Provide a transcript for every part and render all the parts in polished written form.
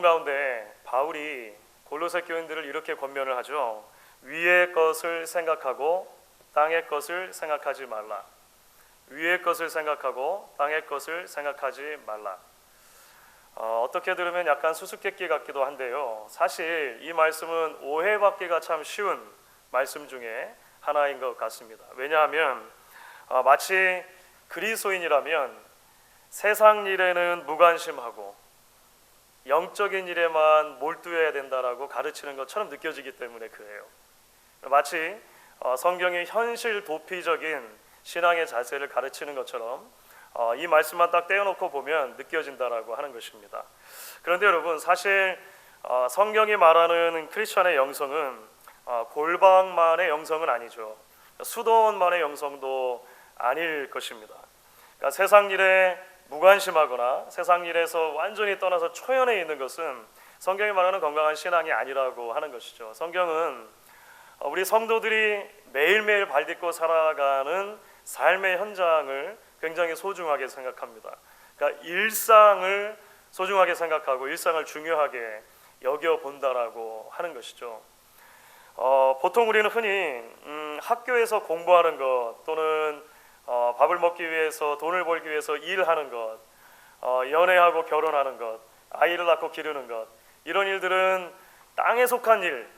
가운데 바울이 골로새 교인들을 이렇게 권면을 하죠. 위의 것을 생각하고 땅의 것을 생각하지 말라. 위의 것을 생각하고 땅의 것을 생각하지 말라. 어떻게 들으면 약간 수수께끼 같기도 한데요. 사실 이 말씀은 오해받기가 참 쉬운 말씀 중에 하나인 것 같습니다. 왜냐하면 마치 그리스도인이라면 세상 일에는 무관심하고 영적인 일에만 몰두해야 된다라고 가르치는 것처럼 느껴지기 때문에 그래요. 마치 성경이 현실 도피적인 신앙의 자세를 가르치는 것처럼 이 말씀만 딱 떼어놓고 보면 느껴진다라고 하는 것입니다. 그런데 여러분, 사실 성경이 말하는 크리스천의 영성은 골방만의 영성은 아니죠. 수도원만의 영성도 아닐 것입니다. 그러니까 세상 일에 무관심하거나 세상 일에서 완전히 떠나서 초연해 있는 것은 성경이 말하는 건강한 신앙이 아니라고 하는 것이죠. 성경은 우리 성도들이 매일매일 발딛고 살아가는 삶의 현장을 굉장히 소중하게 생각합니다. 그러니까 일상을 소중하게 생각하고 일상을 중요하게 여겨본다라고 하는 것이죠. 보통 우리는 흔히 학교에서 공부하는 것 또는 밥을 먹기 위해서 돈을 벌기 위해서 일하는 것, 연애하고 결혼하는 것, 아이를 낳고 기르는 것, 이런 일들은 땅에 속한 일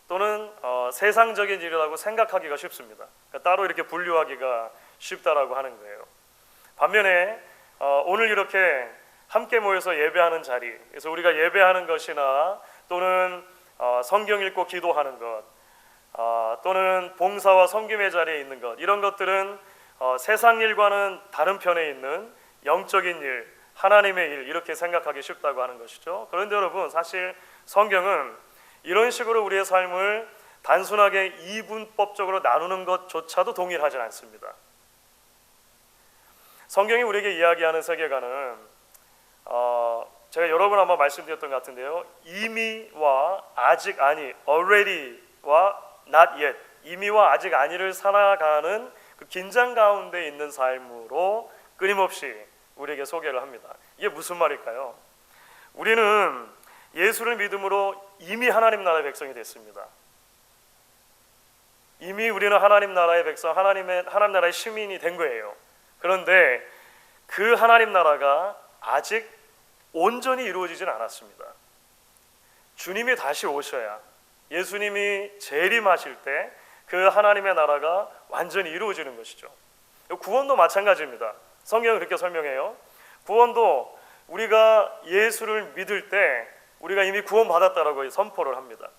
또는 세상적인 일이라고 생각하기가 쉽습니다. 그러니까 따로 이렇게 분류하기가 쉽다라고 하는 거예요. 반면에 오늘 이렇게 함께 모여서 예배하는 자리, 그래서 우리가 예배하는 것이나 또는 성경 읽고 기도하는 것, 또는 봉사와 섬김의 자리에 있는 것, 이런 것들은 세상 일과는 다른 편에 있는 영적인 일, 하나님의 일, 이렇게 생각하기 쉽다고 하는 것이죠. 그런데 여러분, 사실 성경은 이런 식으로 우리의 삶을 단순하게 이분법적으로 나누는 것조차도 동일하지 않습니다. 성경이 우리에게 이야기하는 세계관은 제가 여러 번 한번 말씀드렸던 것 같은데요. 이미와 아직 아니, already와 not yet, 이미와 아직 아니를 살아가는 그 긴장 가운데 있는 삶으로 끊임없이 우리에게 소개를 합니다. 이게 무슨 말일까요? 우리는 예수를 믿음으로 이미 하나님 나라의 백성이 됐습니다. 이미 우리는 하나님 나라의 백성, 하나님 나라의 시민이 된 거예요. 그런데 그 하나님 나라가 아직 온전히 이루어지진 않았습니다. 주님이 다시 오셔야, 예수님이 재림하실 때 그 하나님의 나라가 완전히 이루어지는 것이죠. 구원도 마찬가지입니다. 성경은 그렇게 설명해요. 구원도 우리가 예수를 믿을 때 우리가 이미 구원받았다라고 선포를 합니다.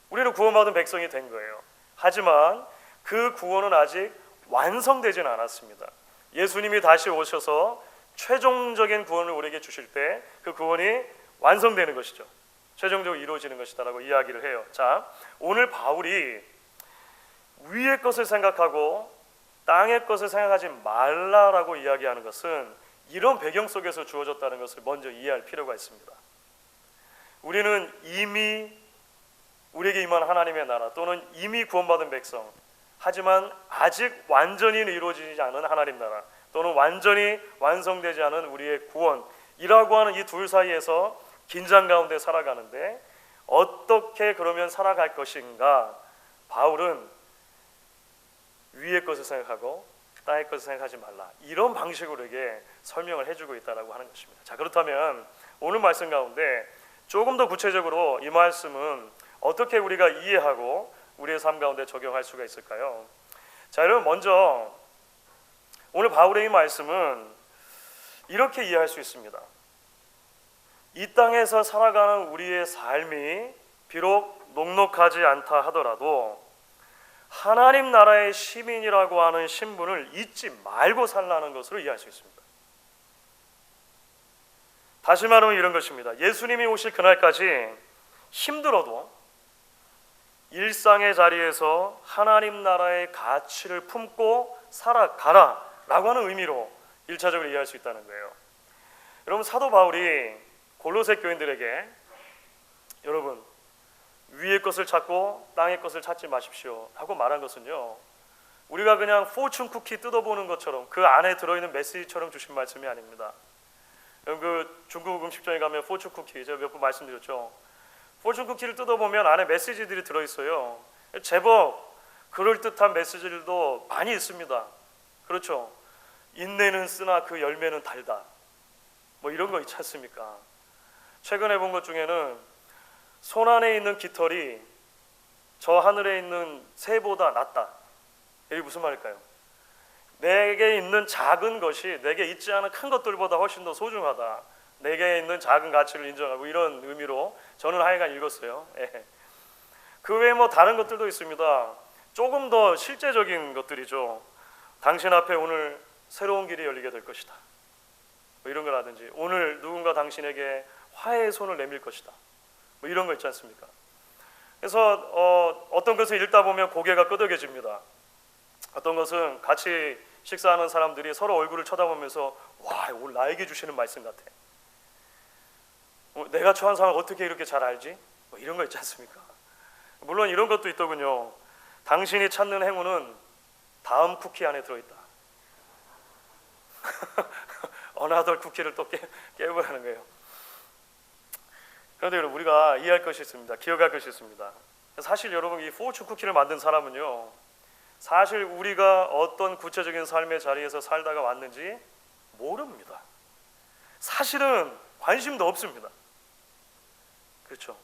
우리는 구원받은 백성이 된 거예요. 하지만 그 구원은 아직 완성되지는 않았습니다. 예수님이 다시 오셔서 최종적인 구원을 우리에게 주실 때 그 구원이 완성되는 것이죠. 최종적으로 이루어지는 것이다라고 이야기를 해요. 자, 오늘 바울이 위의 것을 생각하고 땅의 것을 생각하지 말라라고 이야기하는 것은 이런 배경 속에서 주어졌다는 것을 먼저 이해할 필요가 있습니다. 우리는 이미 우리에게 임한 하나님의 나라 또는 이미 구원받은 백성, 하지만 아직 완전히 이루어지지 않은 하나님 나라 또는 완전히 완성되지 않은 우리의 구원이라고 하는 이 둘 사이에서 긴장 가운데 살아가는데 어떻게 그러면 살아갈 것인가? 바울은 위의 것을 생각하고 땅의 것을 생각하지 말라, 이런 방식으로 우리에게 설명을 해주고 있다고 하는 것입니다. 자, 그렇다면 오늘 말씀 가운데 조금 더 구체적으로 이 말씀은 어떻게 우리가 이해하고 우리의 삶 가운데 적용할 수가 있을까요? 자, 여러분, 먼저 오늘 바울의 이 말씀은 이렇게 이해할 수 있습니다. 이 땅에서 살아가는 우리의 삶이 비록 녹록하지 않다 하더라도 하나님 나라의 시민이라고 하는 신분을 잊지 말고 살라는 것으로 이해할 수 있습니다. 다시 말하면 이런 것입니다. 예수님이 오실 그날까지 힘들어도 일상의 자리에서 하나님 나라의 가치를 품고 살아가라 라고 하는 의미로 1차적으로 이해할 수 있다는 거예요. 여러분, 사도 바울이 골로새 교인들에게 여러분, 위의 것을 찾고 땅의 것을 찾지 마십시오 하고 말한 것은요, 우리가 그냥 포춘 쿠키 뜯어보는 것처럼 그 안에 들어있는 메시지처럼 주신 말씀이 아닙니다. 그 중국 음식점에 가면 포춘 쿠키 제가 몇 번 말씀드렸죠. 포춘 쿠키를 뜯어보면 안에 메시지들이 들어있어요. 제법 그럴듯한 메시지들도 많이 있습니다. 그렇죠. 인내는 쓰나 그 열매는 달다. 뭐 이런 거 있지 않습니까? 최근에 본 것 중에는 손 안에 있는 깃털이 저 하늘에 있는 새보다 낫다. 이게 무슨 말일까요? 내게 있는 작은 것이 내게 있지 않은 큰 것들보다 훨씬 더 소중하다. 내게 있는 작은 가치를 인정하고 이런 의미로 저는 하여간 읽었어요. 예. 그 외에 뭐 다른 것들도 있습니다. 조금 더 실제적인 것들이죠. 당신 앞에 오늘 새로운 길이 열리게 될 것이다. 뭐 이런 거라든지 오늘 누군가 당신에게 화해의 손을 내밀 것이다. 뭐 이런 거 있지 않습니까? 그래서 어떤 것을 읽다 보면 고개가 끄덕여집니다. 어떤 것은 같이 식사하는 사람들이 서로 얼굴을 쳐다보면서 와, 오늘 나에게 주시는 말씀 같아. 내가 처한 상황을 어떻게 이렇게 잘 알지? 뭐 이런 거 있지 않습니까? 물론 이런 것도 있더군요. 당신이 찾는 행운은 다음 쿠키 안에 들어있다. 어나더 쿠키를 또 깨보라는 거예요. 그런데 여러분, 우리가 이해할 것이 있습니다. 기억할 것이 있습니다. 사실 여러분, 이 포춘 쿠키를 만든 사람은요, 사실 우리가 어떤 구체적인 삶의 자리에서 살다가 왔는지 모릅니다. 사실은 관심도 없습니다. 그렇죠.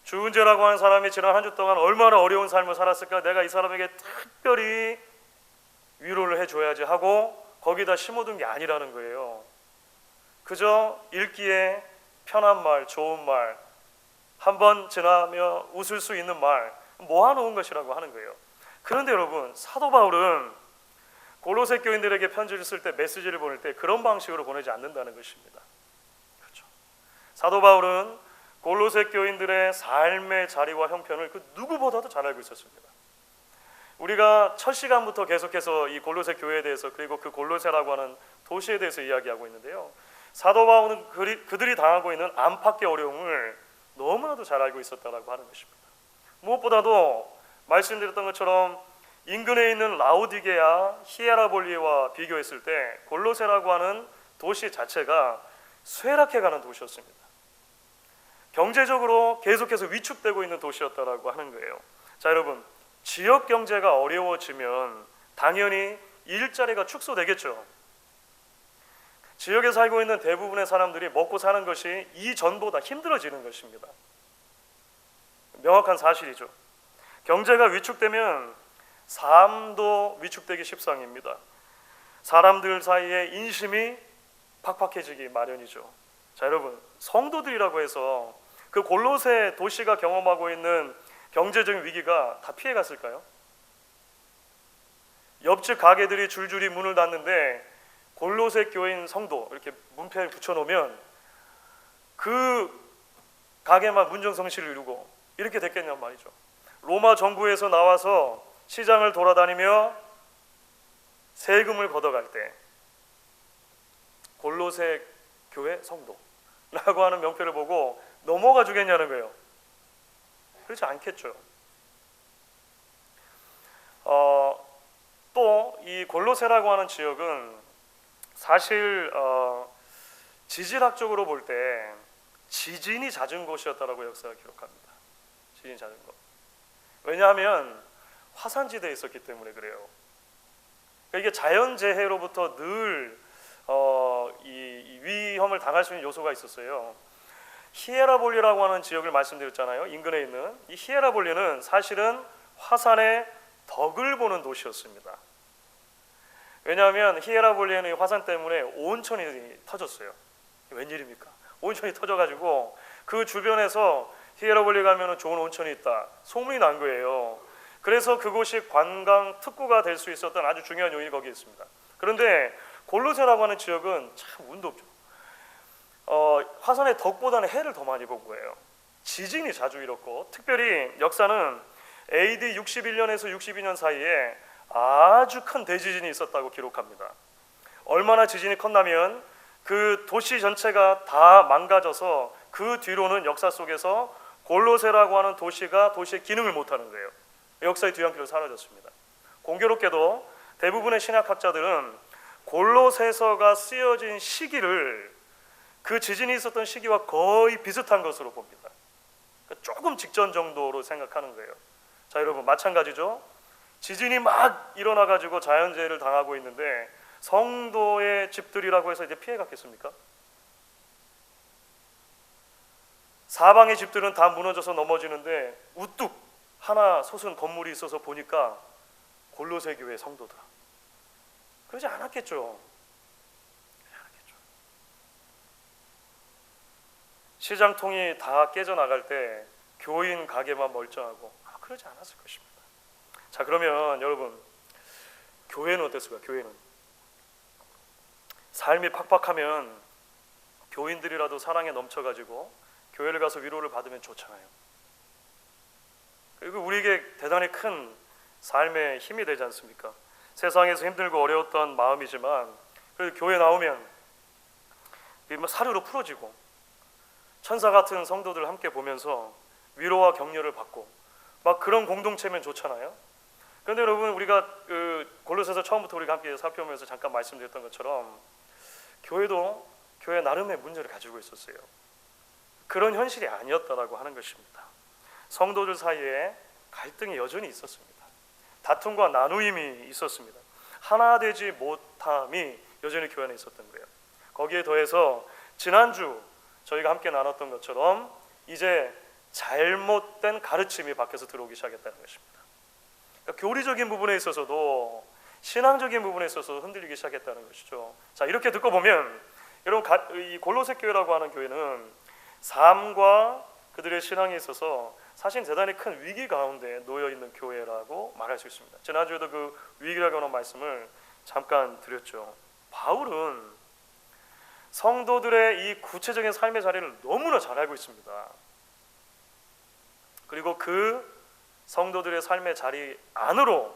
주은재라고 하는 사람이 지난 한 주 동안 얼마나 어려운 삶을 살았을까, 내가 이 사람에게 특별히 위로를 해줘야지 하고 거기다 심어둔 게 아니라는 거예요. 그저 읽기에 편한 말, 좋은 말, 한번 지나며 웃을 수 있는 말 모아놓은 것이라고 하는 거예요. 그런데 여러분, 사도 바울은 골로새 교인들에게 편지를 쓸 때, 메시지를 보낼 때 그런 방식으로 보내지 않는다는 것입니다. 그렇죠. 사도 바울은 골로새 교인들의 삶의 자리와 형편을 그 누구보다도 잘 알고 있었습니다. 우리가 첫 시간부터 계속해서 이 골로새 교회에 대해서, 그리고 그 골로새라고 하는 도시에 대해서 이야기하고 있는데요, 사도 바울은 그들이 당하고 있는 안팎의 어려움을 너무나도 잘 알고 있었다라고 하는 것입니다. 무엇보다도 말씀드렸던 것처럼 인근에 있는 라오디게아, 히에라볼리와 비교했을 때 골로새라고 하는 도시 자체가 쇠락해가는 도시였습니다. 경제적으로 계속해서 위축되고 있는 도시였다라고 하는 거예요. 자, 여러분, 지역 경제가 어려워지면 당연히 일자리가 축소되겠죠. 지역에 살고 있는 대부분의 사람들이 먹고 사는 것이 이전보다 힘들어지는 것입니다. 명확한 사실이죠. 경제가 위축되면 삶도 위축되기 십상입니다. 사람들 사이에 인심이 팍팍해지기 마련이죠. 자, 여러분, 성도들이라고 해서 그 골로새 도시가 경험하고 있는 경제적인 위기가 다 피해갔을까요? 옆집 가게들이 줄줄이 문을 닫는데 골로새 교인 성도 이렇게 문패를 붙여놓으면 그 가게만 문정성시를 이루고 이렇게 됐겠냔 말이죠. 로마 정부에서 나와서 시장을 돌아다니며 세금을 걷어갈 때 골로새 교회 성도라고 하는 명패를 보고 넘어가 주겠냐는 거예요. 그렇지 않겠죠. 또 이 골로새라고 하는 지역은 사실 지질학적으로 볼 때 지진이 잦은 곳이었다라고 역사가 기록합니다. 지진이 잦은 곳. 왜냐하면 화산지대에 있었기 때문에 그래요. 그러니까 이게 자연재해로부터 늘 이 위험을 당할 수 있는 요소가 있었어요. 히에라볼리라고 하는 지역을 말씀드렸잖아요. 인근에 있는 이 히에라볼리는 사실은 화산의 덕을 보는 도시였습니다. 왜냐하면 히에라볼리에는 화산 때문에 온천이 터졌어요. 웬일입니까? 온천이 터져가지고 그 주변에서 히에라볼리 가면 좋은 온천이 있다 소문이 난 거예요. 그래서 그곳이 관광 특구가 될 수 있었던 아주 중요한 요인이 거기에 있습니다. 그런데 골로새라고 하는 지역은 참 운도 없죠. 화산의 덕보다는 해를 더 많이 본 거예요. 지진이 자주 일었고, 특별히 역사는 AD 61년에서 62년 사이에 아주 큰 대지진이 있었다고 기록합니다. 얼마나 지진이 컸냐면 그 도시 전체가 다 망가져서 그 뒤로는 역사 속에서 골로새라고 하는 도시가 도시의 기능을 못하는 거예요. 역사의 뒤안길로 사라졌습니다. 공교롭게도 대부분의 신학학자들은 골로새서가 쓰여진 시기를 그 지진이 있었던 시기와 거의 비슷한 것으로 봅니다. 그러니까 조금 직전 정도로 생각하는 거예요. 자, 여러분 마찬가지죠. 지진이 막 일어나가지고 자연재해를 당하고 있는데 성도의 집들이라고 해서 이제 피해 갔겠습니까? 사방의 집들은 다 무너져서 넘어지는데 우뚝 하나 솟은 건물이 있어서 보니까 골로새 교회 성도더라. 그러지 않았겠죠. 시장통이 다 깨져나갈 때 교인 가게만 멀쩡하고 그러지 않았을 것입니다. 자, 그러면 여러분 교회는 어땠을까요? 교회는 삶이 팍팍하면 교인들이라도 사랑에 넘쳐가지고 교회를 가서 위로를 받으면 좋잖아요. 그리고 우리에게 대단히 큰 삶의 힘이 되지 않습니까? 세상에서 힘들고 어려웠던 마음이지만 그래도 교회 나오면 사르르 풀어지고 천사 같은 성도들 함께 보면서 위로와 격려를 받고 막 그런 공동체면 좋잖아요. 그런데 여러분 우리가 골로새서 처음부터 우리가 함께 살펴보면서 잠깐 말씀드렸던 것처럼 교회도 교회 나름의 문제를 가지고 있었어요. 그런 현실이 아니었다라고 하는 것입니다. 성도들 사이에 갈등이 여전히 있었습니다. 다툼과 나누임이 있었습니다. 하나 되지 못함이 여전히 교회 안에 있었던 거예요. 거기에 더해서 지난주 저희가 함께 나눴던 것처럼 이제 잘못된 가르침이 밖에서 들어오기 시작했다는 것입니다. 그러니까 교리적인 부분에 있어서도 신앙적인 부분에 있어서 흔들리기 시작했다는 것이죠. 자, 이렇게 듣고 보면 여러분 이 골로새 교회라고 하는 교회는 삶과 그들의 신앙에 있어서 사실 대단히 큰 위기 가운데 놓여 있는 교회라고 말할 수 있습니다. 지난주에도 그 위기라고 하는 말씀을 잠깐 드렸죠. 바울은 성도들의 이 구체적인 삶의 자리를 너무나 잘 알고 있습니다. 그리고 그 성도들의 삶의 자리 안으로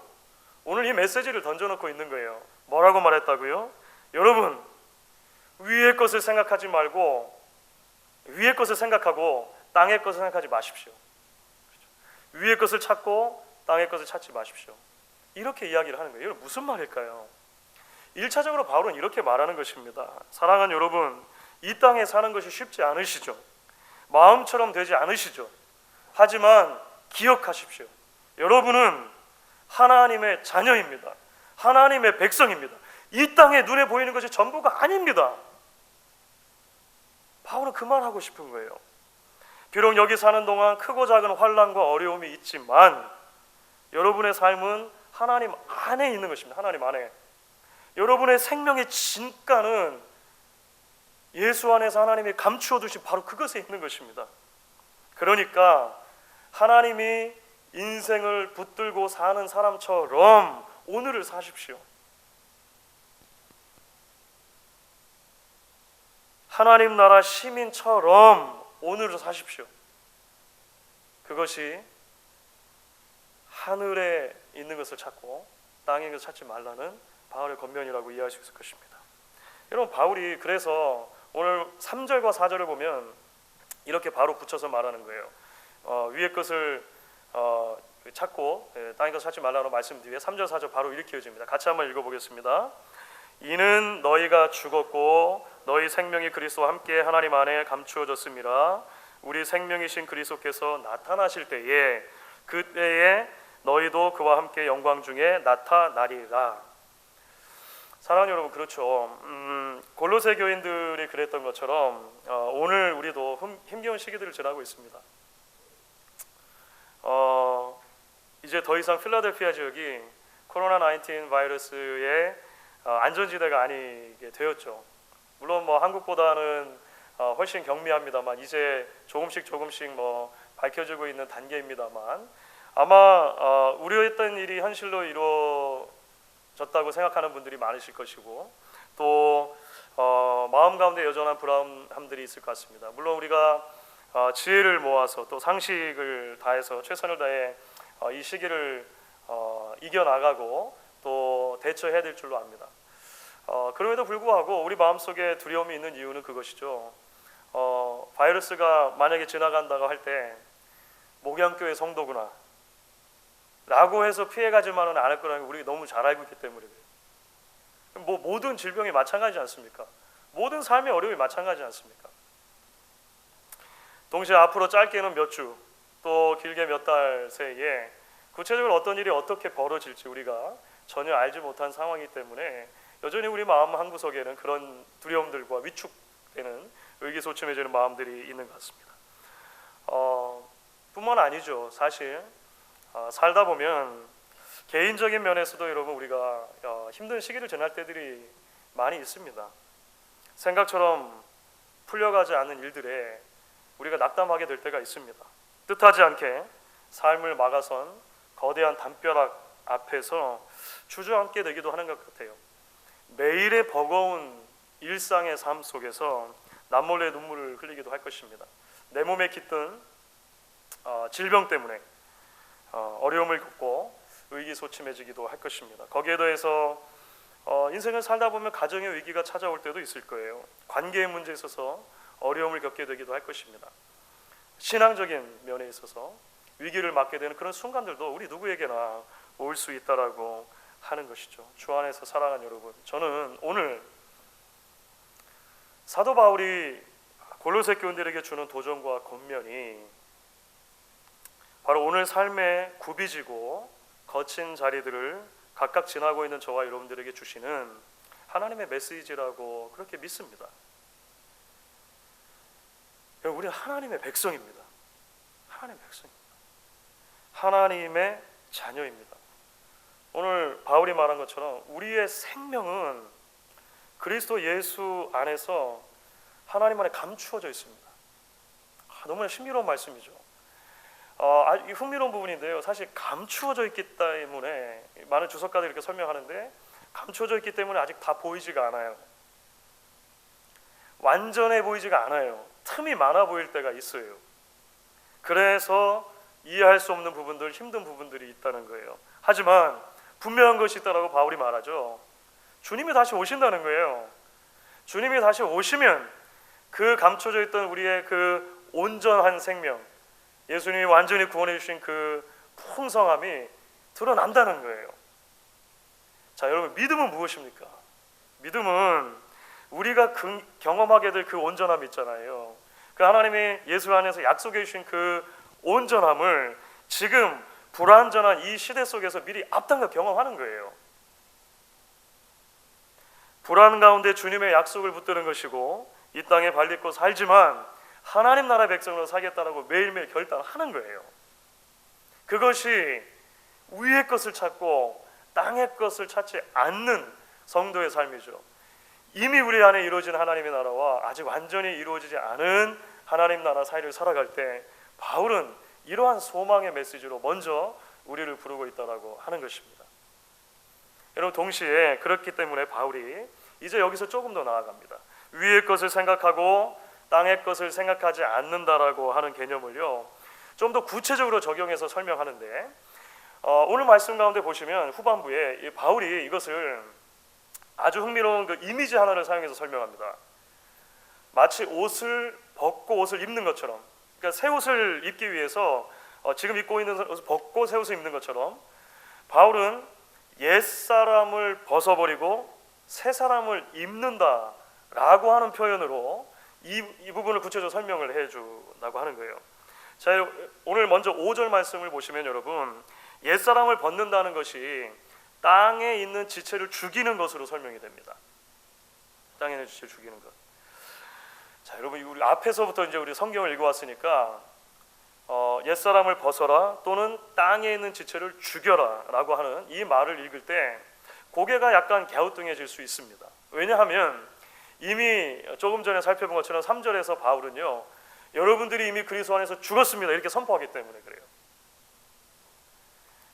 오늘 이 메시지를 던져놓고 있는 거예요. 뭐라고 말했다고요? 여러분 위의 것을 생각하지 말고 위의 것을 생각하고 땅의 것을 생각하지 마십시오. 위의 것을 찾고 땅의 것을 찾지 마십시오. 이렇게 이야기를 하는 거예요. 이건 무슨 말일까요? 1차적으로 바울은 이렇게 말하는 것입니다. 사랑하는 여러분, 이 땅에 사는 것이 쉽지 않으시죠? 마음처럼 되지 않으시죠? 하지만 기억하십시오. 여러분은 하나님의 자녀입니다. 하나님의 백성입니다. 이 땅에 눈에 보이는 것이 전부가 아닙니다. 바울은 그 말하고 싶은 거예요. 비록 여기 사는 동안 크고 작은 환난과 어려움이 있지만 여러분의 삶은 하나님 안에 있는 것입니다. 하나님 안에. 여러분의 생명의 진가는 예수 안에서 하나님이 감추어 두신 바로 그것에 있는 것입니다. 그러니까 하나님이 인생을 붙들고 사는 사람처럼 오늘을 사십시오. 하나님 나라 시민처럼 오늘을 사십시오. 그것이 하늘에 있는 것을 찾고 땅에 있는 것을 찾지 말라는 바울의 권면이라고 이해할 수 있을 것입니다. 여러분 바울이 그래서 오늘 3절과 4절을 보면 이렇게 바로 붙여서 말하는 거예요. 위의 것을 찾고 땅의 것을 찾지 말라는 말씀 뒤에 3절 4절 바로 이렇게 이어집니다. 같이 한번 읽어보겠습니다. 이는 너희가 죽었고 너희 생명이 그리스도와 함께 하나님 안에 감추어졌음이라. 우리 생명이신 그리스도께서 나타나실 때에 그때에 너희도 그와 함께 영광 중에 나타나리라. 사랑하는 여러분, 그렇죠. 골로새 교인들이 그랬던 것처럼 오늘 우리도 힘겨운 시기들을 지나고 있습니다. 이제 더 이상 필라델피아 지역이 코로나19 바이러스의 안전지대가 아니게 되었죠. 물론 뭐 한국보다는 훨씬 경미합니다만 이제 조금씩 뭐 밝혀지고 있는 단계입니다만 아마 우려했던 일이 현실로 이루어졌다고 생각하는 분들이 많으실 것이고 또 마음 가운데 여전한 불안함들이 있을 것 같습니다. 물론 우리가 지혜를 모아서 또 상식을 다해서 최선을 다해 이 시기를 이겨나가고 또 대처해야 될 줄로 압니다. 그럼에도 불구하고 우리 마음속에 두려움이 있는 이유는 그것이죠. 바이러스가 만약에 지나간다고 할 때 목양교회 성도구나 라고 해서 피해가지만은 않을 거라는 걸 우리가 너무 잘 알고 있기 때문에 그래요. 뭐 모든 질병이 마찬가지지 않습니까? 모든 삶의 어려움이 마찬가지 않습니까? 동시에 앞으로 짧게는 몇 주, 또 길게 몇 달 새에 구체적으로 어떤 일이 어떻게 벌어질지 우리가 전혀 알지 못한 상황이기 때문에 여전히 우리 마음 한구석에는 그런 두려움들과 위축되는 의기소침해지는 마음들이 있는 것 같습니다. 뿐만 아니죠. 사실 살다 보면 개인적인 면에서도 여러분 우리가 힘든 시기를 지날 때들이 많이 있습니다. 생각처럼 풀려가지 않는 일들에 우리가 낙담하게 될 때가 있습니다. 뜻하지 않게 삶을 막아선 거대한 담벼락 앞에서 주저앉게 되기도 하는 것 같아요. 매일의 버거운 일상의 삶 속에서 남몰래 눈물을 흘리기도 할 것입니다. 내 몸에 깃든 질병 때문에 어려움을 겪고 의기소침해지기도 할 것입니다. 거기에 더해서 인생을 살다 보면 가정의 위기가 찾아올 때도 있을 거예요. 관계의 문제에 있어서 어려움을 겪게 되기도 할 것입니다. 신앙적인 면에 있어서 위기를 맞게 되는 그런 순간들도 우리 누구에게나 올 수 있다라고 하는 것이죠. 주 안에서 사랑하는 여러분, 저는 오늘 사도 바울이 골로새 교인들에게 주는 도전과 권면이 바로 오늘 삶의 굽이지고 거친 자리들을 각각 지나고 있는 저와 여러분들에게 주시는 하나님의 메시지라고 그렇게 믿습니다. 우리는 하나님의 백성입니다. 하나님의 백성입니다. 하나님의 자녀입니다. 오늘 바울이 말한 것처럼 우리의 생명은 그리스도 예수 안에서 하나님 안에 감추어져 있습니다. 너무나 신비로운 말씀이죠. 아주 흥미로운 부분인데요. 사실 감추어져 있기 때문에 많은 주석가들이 이렇게 설명하는데 감추어져 있기 때문에 아직 다 보이지가 않아요. 완전해 보이지가 않아요. 틈이 많아 보일 때가 있어요. 그래서 이해할 수 없는 부분들, 힘든 부분들이 있다는 거예요. 하지만 분명한 것이 있다라고 바울이 말하죠. 주님이 다시 오신다는 거예요. 주님이 다시 오시면 그 감춰져 있던 우리의 그 온전한 생명, 예수님이 완전히 구원해 주신 그 풍성함이 드러난다는 거예요. 자, 여러분, 믿음은 무엇입니까? 믿음은 우리가 경험하게 될 그 온전함이 있잖아요. 그 하나님이 예수 안에서 약속해 주신 그 온전함을 지금 불완전한 이 시대 속에서 미리 앞당겨 경험하는 거예요. 불안 가운데 주님의 약속을 붙드는 것이고 이 땅에 발딛고 살지만 하나님 나라의 백성으로 살겠다라고 매일매일 결단하는 거예요. 그것이 위의 것을 찾고 땅의 것을 찾지 않는 성도의 삶이죠. 이미 우리 안에 이루어진 하나님의 나라와 아직 완전히 이루어지지 않은 하나님 나라 사이를 살아갈 때 바울은 이러한 소망의 메시지로 먼저 우리를 부르고 있다라고 하는 것입니다. 여러분, 동시에 그렇기 때문에 바울이 이제 여기서 조금 더 나아갑니다. 위의 것을 생각하고 땅의 것을 생각하지 않는다라고 하는 개념을요, 좀 더 구체적으로 적용해서 설명하는데 오늘 말씀 가운데 보시면 후반부에 바울이 이것을 아주 흥미로운 그 이미지 하나를 사용해서 설명합니다. 마치 옷을 벗고 옷을 입는 것처럼, 그러니까 새 옷을 입기 위해서 지금 입고 있는 옷을 벗고 새 옷을 입는 것처럼 바울은 옛사람을 벗어버리고 새 사람을 입는다라고 하는 표현으로 이 부분을 구체적으로 설명을 해준다고 하는 거예요. 자, 오늘 먼저 5절 말씀을 보시면 여러분, 옛사람을 벗는다는 것이 땅에 있는 지체를 죽이는 것으로 설명이 됩니다. 땅에 있는 지체를 죽이는 것. 자, 여러분, 우리 앞에서부터 이제 우리 성경을 읽어왔으니까 옛사람을 벗어라 또는 땅에 있는 지체를 죽여라라고 하는 이 말을 읽을 때 고개가 약간 갸우뚱해질 수 있습니다. 왜냐하면 이미 조금 전에 살펴본 것처럼 3절에서 바울은요, 여러분들이 이미 그리스도 안에서 죽었습니다 이렇게 선포하기 때문에 그래요.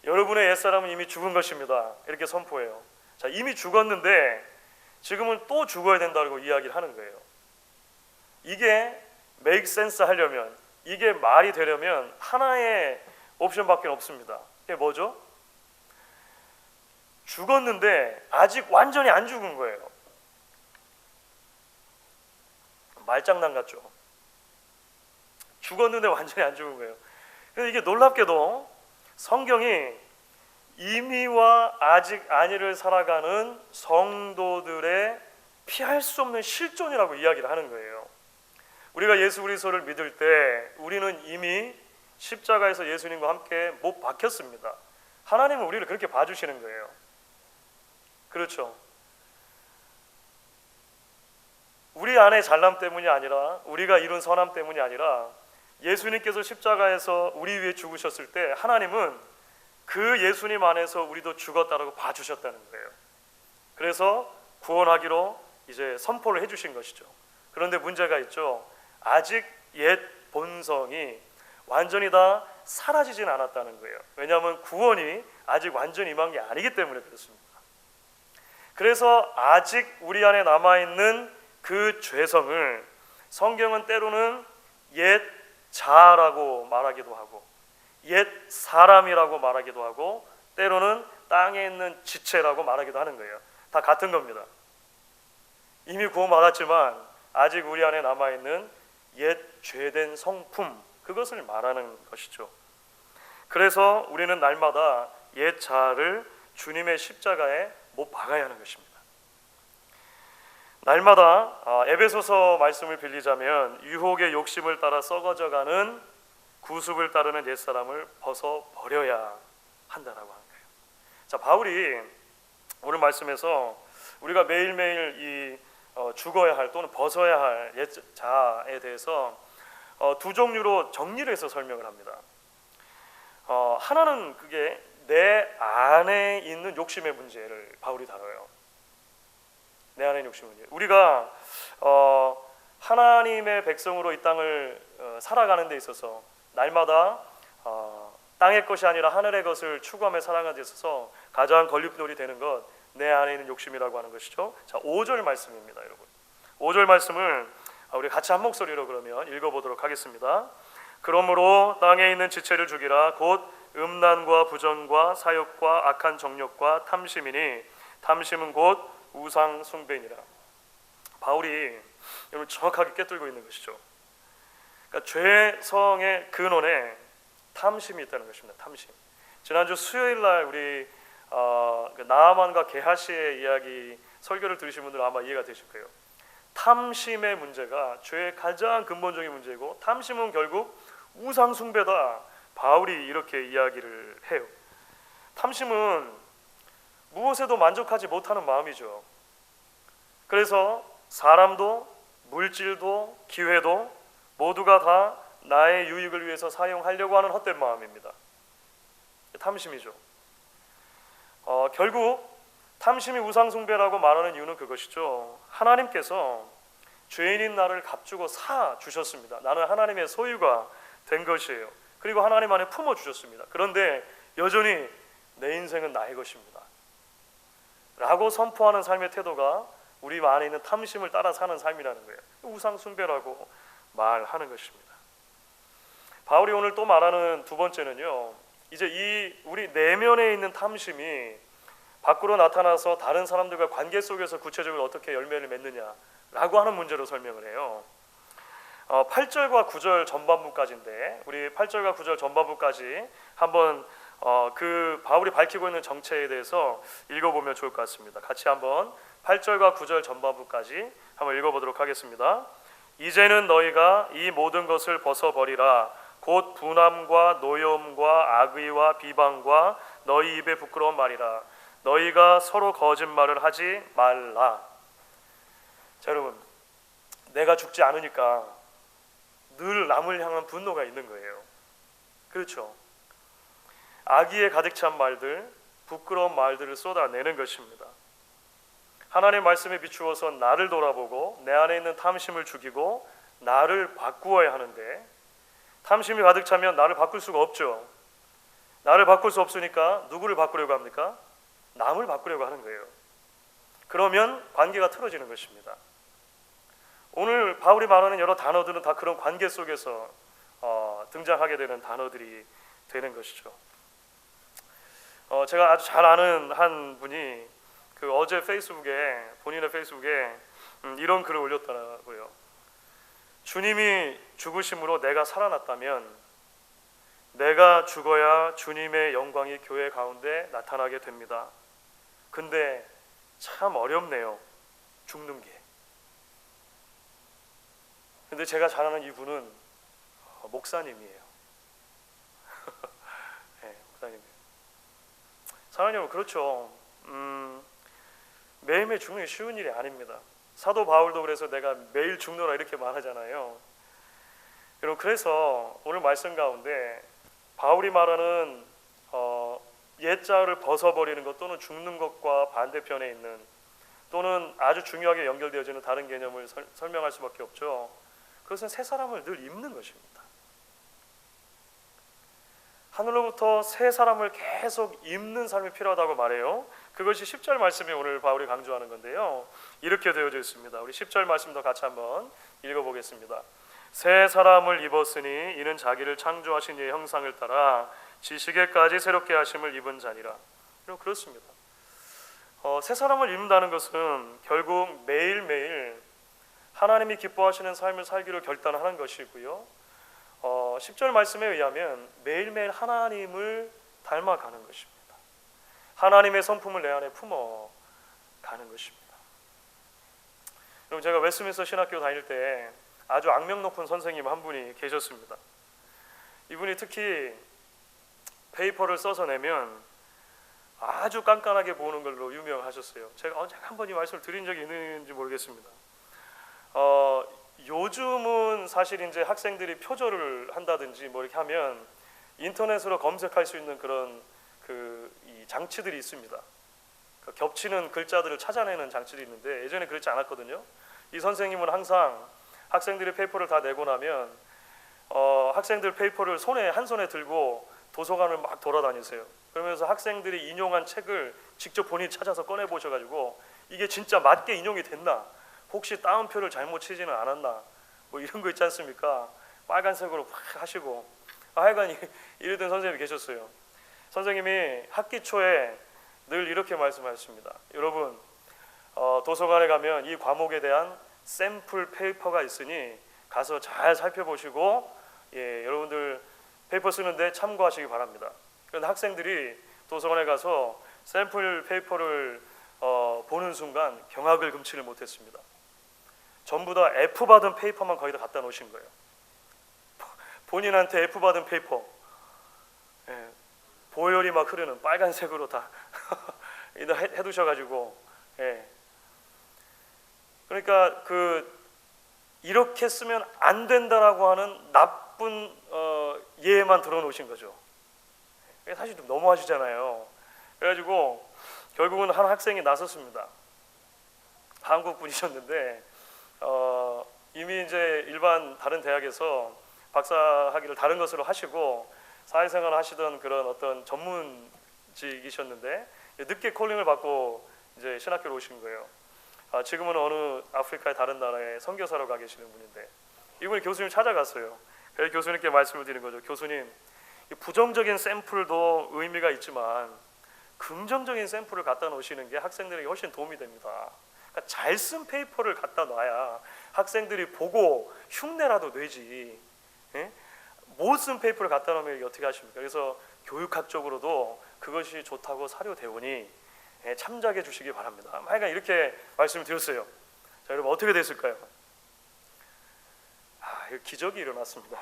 여러분의 옛사람은 이미 죽은 것입니다 이렇게 선포해요. 자, 이미 죽었는데 지금은 또 죽어야 된다고 이야기를 하는 거예요. 이게 make sense 하려면, 이게 말이 되려면 하나의 옵션밖에 없습니다. 이게 뭐죠? 죽었는데 아직 완전히 안 죽은 거예요. 말장난 같죠? 죽었는데 완전히 안 죽은 거예요. 근데 이게 놀랍게도 성경이 이미와 아직 아니를 살아가는 성도들의 피할 수 없는 실존이라고 이야기를 하는 거예요. 우리가 예수 그리스도를 믿을 때 우리는 이미 십자가에서 예수님과 함께 못 박혔습니다. 하나님은 우리를 그렇게 봐주시는 거예요. 그렇죠. 우리 안의 잘남 때문이 아니라, 우리가 이룬 선함 때문이 아니라, 예수님께서 십자가에서 우리 위해 죽으셨을 때 하나님은 그 예수님 안에서 우리도 죽었다라고 봐주셨다는 거예요. 그래서 구원하기로 이제 선포를 해주신 것이죠. 그런데 문제가 있죠. 아직 옛 본성이 완전히 다 사라지진 않았다는 거예요. 왜냐하면 구원이 아직 완전히 임한 게 아니기 때문에 그렇습니다. 그래서 아직 우리 안에 남아있는 그 죄성을 성경은 때로는 옛 자라고 말하기도 하고, 옛 사람이라고 말하기도 하고, 때로는 땅에 있는 지체라고 말하기도 하는 거예요. 다 같은 겁니다. 이미 구원받았지만 아직 우리 안에 남아있는 옛 죄된 성품, 그것을 말하는 것이죠. 그래서 우리는 날마다 옛 자아를 주님의 십자가에 못 박아야 하는 것입니다. 날마다 에베소서 말씀을 빌리자면 유혹의 욕심을 따라 썩어져가는 구습을 따르는 옛사람을 벗어버려야 한다라고 하는 거예요. 자, 바울이 오늘 말씀에서 우리가 매일매일 죽어야 할 또는 벗어야 할 옛 자아에 대해서 두 종류로 정리를 해서 설명을 합니다. 하나는 그게 내 안에 있는 욕심의 문제를 바울이 다뤄요. 내 안에 있는 욕심의 문제. 우리가 하나님의 백성으로 이 땅을 살아가는 데 있어서 날마다 땅의 것이 아니라 하늘의 것을 추구하며 살아가는 데 있어서 가장 걸림돌이 되는 것, 내 안에 있는 욕심이라고 하는 것이죠. 자, 5절 말씀입니다, 여러분. 5절 말씀을 우리 같이 한 목소리로 그러면 읽어보도록 하겠습니다. 그러므로 땅에 있는 지체를 죽이라. 곧 음란과 부정과 사욕과 악한 정욕과 탐심이니 탐심은 곧 우상 숭배니라. 바울이 여러분 정확하게 꿰뚫고 있는 것이죠. 그러니까 죄성의 근원에 탐심이 있다는 것입니다. 탐심. 지난주 수요일 날 우리 나아만과 게하시의 이야기 설교를 들으신 분들은 아마 이해가 되실 거예요. 탐심의 문제가 죄의 가장 근본적인 문제이고, 탐심은 결국 우상 숭배다. 바울이 이렇게 이야기를 해요. 탐심은 무엇에도 만족하지 못하는 마음이죠. 그래서 사람도 물질도 기회도 모두가 다 나의 유익을 위해서 사용하려고 하는 헛된 마음입니다. 탐심이죠. 결국 탐심이 우상숭배라고 말하는 이유는 그것이죠. 하나님께서 죄인인 나를 값주고 사 주셨습니다. 나는 하나님의 소유가 된 것이에요. 그리고 하나님 안에 품어 주셨습니다. 그런데 여전히 내 인생은 나의 것입니다 라고 선포하는 삶의 태도가 우리 안에 있는 탐심을 따라 사는 삶이라는 거예요. 우상숭배라고 말하는 것입니다. 바울이 오늘 또 말하는 두 번째는요, 이제 이 우리 내면에 있는 탐심이 밖으로 나타나서 다른 사람들과 관계 속에서 구체적으로 어떻게 열매를 맺느냐라고 하는 문제로 설명을 해요. 8절과 9절 전반부까지인데, 우리 8절과 9절 전반부까지 한번 그 바울이 밝히고 있는 정체에 대해서 읽어보면 좋을 것 같습니다. 같이 한번 8절과 9절 전반부까지 한번 읽어보도록 하겠습니다. 이제는 너희가 이 모든 것을 벗어버리라. 곧 분함과 노여움과 악의와 비방과 너희 입에 부끄러운 말이라. 너희가 서로 거짓말을 하지 말라. 자, 여러분, 내가 죽지 않으니까 늘 남을 향한 분노가 있는 거예요. 그렇죠? 악의에 가득 찬 말들, 부끄러운 말들을 쏟아내는 것입니다. 하나님의 말씀에 비추어서 나를 돌아보고 내 안에 있는 탐심을 죽이고 나를 바꾸어야 하는데, 탐심이 가득 차면 나를 바꿀 수가 없죠. 나를 바꿀 수 없으니까 누구를 바꾸려고 합니까? 남을 바꾸려고 하는 거예요. 그러면 관계가 틀어지는 것입니다. 오늘 바울이 말하는 여러 단어들은 다 그런 관계 속에서 등장하게 되는 단어들이 되는 것이죠. 제가 아주 잘 아는 한 분이 어제 본인의 페이스북에 이런 글을 올렸더라고요. 주님이 죽으심으로 내가 살아났다면 내가 죽어야 주님의 영광이 교회 가운데 나타나게 됩니다. 근데 참 어렵네요. 죽는 게. 근데 제가 잘 아는 이분은 목사님이에요. 네, 목사님이에요. 사랑하는 여러분, 그렇죠. 매일매일 죽는 게 쉬운 일이 아닙니다. 사도 바울도 그래서 내가 매일 죽노라 이렇게 말하잖아요. 여러분, 그래서 오늘 말씀 가운데 바울이 말하는 옛자를 벗어버리는 것 또는 죽는 것과 반대편에 있는 또는 아주 중요하게 연결되어지는 다른 개념을 설명할 수밖에 없죠. 그것은 새 사람을 늘 입는 것입니다. 하늘로부터 새 사람을 계속 입는 삶이 필요하다고 말해요. 그것이 10절 말씀이 오늘 바울이 강조하는 건데요. 이렇게 되어져 있습니다. 우리 10절 말씀도 같이 한번 읽어보겠습니다. 새 사람을 입었으니 이는 자기를 창조하신 이의 형상을 따라 지식에까지 새롭게 하심을 입은 자니라. 그렇습니다. 새 사람을 입는다는 것은 결국 매일매일 하나님이 기뻐하시는 삶을 살기로 결단하는 것이고요. 10절 말씀에 의하면 매일매일 하나님을 닮아가는 것입니다. 하나님의 성품을 내 안에 품어가는 것입니다. 여러분, 제가 웨스트민스터 신학교 다닐 때 아주 악명 높은 선생님 한 분이 계셨습니다. 이분이 특히 페이퍼를 써서 내면 아주 깐깐하게 보는 걸로 유명하셨어요. 제가 언제 한 번 이 말씀을 드린 적이 있는지 모르겠습니다. 요즘은 사실 이제 학생들이 표절을 한다든지 뭐 이렇게 하면 인터넷으로 검색할 수 있는 그런 이 장치들이 있습니다. 겹치는 글자들을 찾아내는 장치도 있는데 예전에 그렇지 않았거든요. 이 선생님은 항상 학생들이 페이퍼를 다 내고 나면 학생들 페이퍼를 한 손에 들고 도서관을 막 돌아다니세요. 그러면서 학생들이 인용한 책을 직접 본인이 찾아서 꺼내 보셔가지고 이게 진짜 맞게 인용이 됐나, 혹시 따옴표를 잘못 치지는 않았나, 뭐 이런 거 있지 않습니까? 빨간색으로 막 하시고 하여간 이러던 선생님이 계셨어요. 선생님이 학기 초에 늘 이렇게 말씀하셨습니다. 여러분, 도서관에 가면 이 과목에 대한 샘플 페이퍼가 있으니 가서 잘 살펴보시고 여러분들 페이퍼 쓰는데 참고하시기 바랍니다. 그런데 학생들이 도서관에 가서 샘플 페이퍼를 보는 순간 경악을 금치를 못했습니다. 전부 다 F 받은 페이퍼만 거기다 갖다 놓으신 거예요. 본인한테 F 받은 페이퍼, 보혈이 막 흐르는 빨간색으로 다 해두셔가지고, 그러니까 이렇게 쓰면 안 된다라고 하는 나쁜 예만 들어놓으신 거죠. 사실 좀 너무하시잖아요. 그래가지고 결국은 한 학생이 나섰습니다. 한국 분이셨는데 이미 이제 일반 다른 대학에서 박사학위를 다른 것으로 하시고 사회생활을 하시던 그런 어떤 전문직이셨는데 늦게 콜링을 받고 이제 신학교로 오신 거예요. 지금은 어느 아프리카의 다른 나라에 선교사로 가 계시는 분인데 이분이 교수님 찾아갔어요. 그래서 교수님께 말씀을 드린 거죠. 교수님, 부정적인 샘플도 의미가 있지만 긍정적인 샘플을 갖다 놓으시는 게 학생들에게 훨씬 도움이 됩니다. 그러니까 잘 쓴 페이퍼를 갖다 놔야 학생들이 보고 흉내라도 내지. 못 쓴 페이퍼를 갖다 놓으면 어떻게 하십니까? 그래서 교육학적으로도 그것이 좋다고 사료되오니 참작해 주시기 바랍니다. 하여간 이렇게 말씀을 드렸어요. 자, 여러분 어떻게 됐을까요? 기적이 일어났습니다.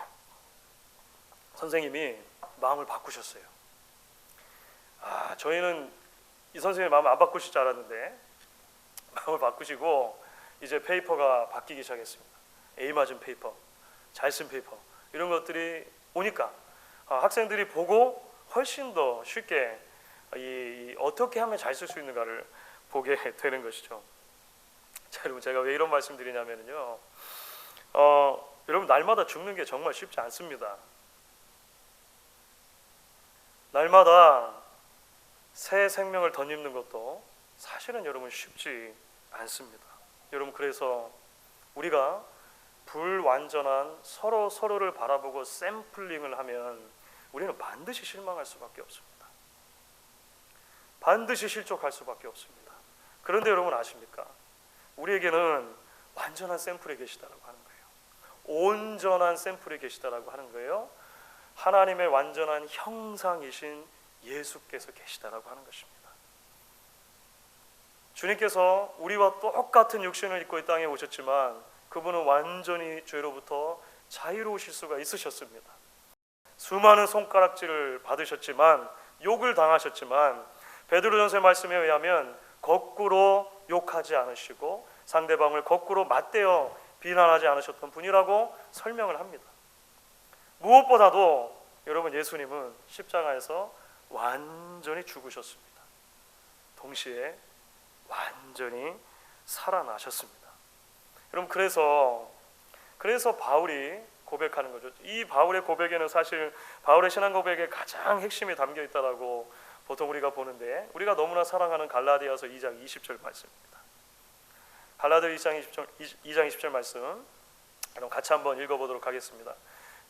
선생님이 마음을 바꾸셨어요. 저희는 이 선생님의 마음을 안 바꾸실 줄 알았는데 마음을 바꾸시고 이제 페이퍼가 바뀌기 시작했습니다. A 맞은 페이퍼, 잘 쓴 페이퍼, 이런 것들이 오니까 학생들이 보고 훨씬 더 쉽게 어떻게 하면 잘 쓸 수 있는가를 보게 되는 것이죠. 자, 여러분, 제가 왜 이런 말씀 드리냐면요, 여러분, 날마다 죽는 게 정말 쉽지 않습니다. 날마다 새 생명을 덧입는 것도 사실은 여러분 쉽지 않습니다. 여러분, 그래서 우리가 불완전한 서로를 바라보고 샘플링을 하면 우리는 반드시 실망할 수밖에 없습니다. 반드시 실족할 수밖에 없습니다. 그런데 여러분 아십니까? 우리에게는 완전한 샘플이 계시다라고 하는 거예요. 온전한 샘플이 계시다라고 하는 거예요. 하나님의 완전한 형상이신 예수께서 계시다라고 하는 것입니다. 주님께서 우리와 똑같은 육신을 입고 이 땅에 오셨지만 그분은 완전히 죄로부터 자유로우실 수가 있으셨습니다. 수많은 손가락질을 받으셨지만, 욕을 당하셨지만, 베드로전서의 말씀에 의하면 거꾸로 욕하지 않으시고 상대방을 거꾸로 맞대어 비난하지 않으셨던 분이라고 설명을 합니다. 무엇보다도 여러분, 예수님은 십자가에서 완전히 죽으셨습니다. 동시에 완전히 살아나셨습니다. 여러분, 그래서 바울이 고백하는 거죠. 이 바울의 고백에는 사실 바울의 신앙 고백에 가장 핵심이 담겨 있다라고 보통 우리가 보는데, 우리가 너무나 사랑하는 갈라디아서 2장 20절 말씀입니다. 갈라디아 2장 20절 말씀, 그럼 같이 한번 읽어보도록 하겠습니다.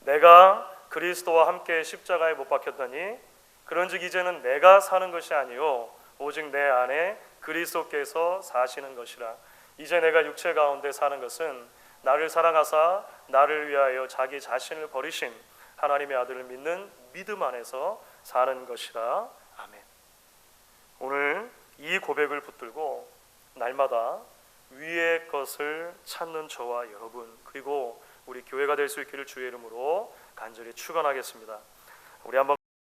내가 그리스도와 함께 십자가에 못 박혔더니 그런즉 이제는 내가 사는 것이 아니요 오직 내 안에 그리스도께서 사시는 것이라. 이제 내가 육체 가운데 사는 것은 나를 사랑하사 나를 위하여 자기 자신을 버리신 하나님의 아들을 믿는 믿음 안에서 사는 것이라. 아멘. 오늘 이 고백을 붙들고 날마다 위의 것을 찾는 저와 여러분, 그리고 우리 교회가 될 수 있기를 주의 이름으로 간절히 축원하겠습니다. 우리 한번